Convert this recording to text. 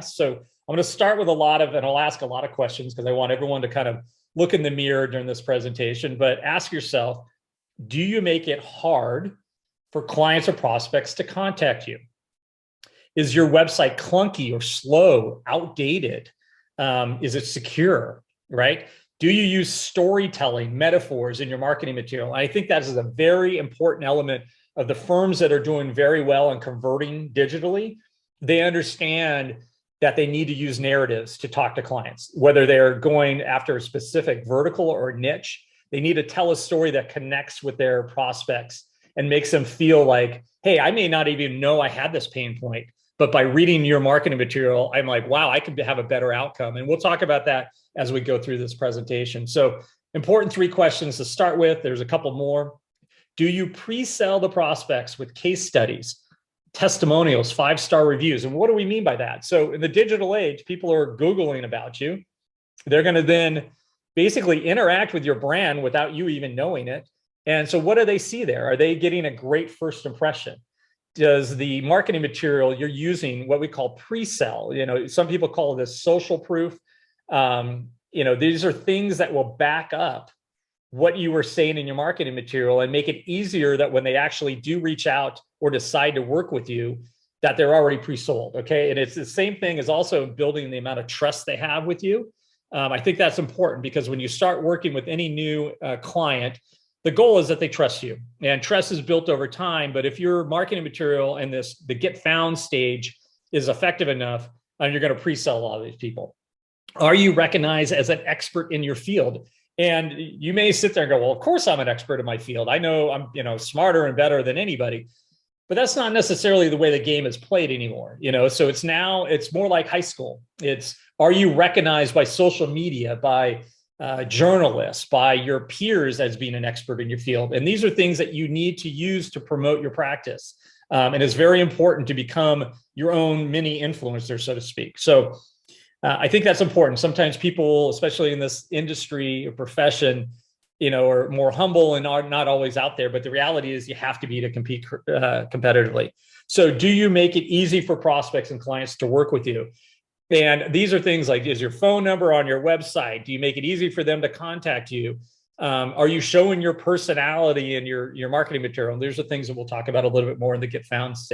So I'm going to start with and I'll ask a lot of questions because I want everyone to kind of look in the mirror during this presentation, but ask yourself, do you make it hard for clients or prospects to contact you? Is your website clunky or slow, outdated? Is it secure, right? Do you use storytelling, metaphors in your marketing material? I think that is a very important element of the firms that are doing very well and converting digitally. They understand that they need to use narratives to talk to clients, whether they're going after a specific vertical or niche. They need to tell a story that connects with their prospects and makes them feel like, hey, I may not even know I had this pain point, but by reading your marketing material, I'm like, wow, I could have a better outcome. And we'll talk about that as we go through this presentation. So important 3 questions to start with. There's a couple more. Do you pre-sell the prospects with case studies, testimonials, 5-star reviews? And what do we mean by that? So in the digital age, people are Googling about you. They're going to then basically interact with your brand without you even knowing it. And so what do they see there? Are they getting a great first impression? Does the marketing material you're using what we call pre-sell? Some people call this social proof. These are things that will back up what you were saying in your marketing material and make it easier that when they actually do reach out or decide to work with you, that they're already pre-sold. Okay. And it's the same thing as also building the amount of trust they have with you. I think that's important because when you start working with any new client, the goal is that they trust you, and trust is built over time. But if your marketing material and the get found stage is effective enough, you're going to pre-sell a lot of these people. Are you recognized as an expert in your field? And you may sit there and go, well, of course I'm an expert in my field. I know I'm, smarter and better than anybody, but that's not necessarily the way the game is played anymore. So it's more like high school. Are you recognized by social media, by journalists, by your peers as being an expert in your field? And these are things that you need to use to promote your practice. And it's very important to become your own mini influencer, so to speak. So I think that's important. Sometimes people, especially in this industry or profession, are more humble and are not always out there. But the reality is you have to be to compete competitively. So do you make it easy for prospects and clients to work with you? And these are things like, is your phone number on your website? Do you make it easy for them to contact you? Are you showing your personality in your marketing material? And these are things that we'll talk about a little bit more in the Get Found stage.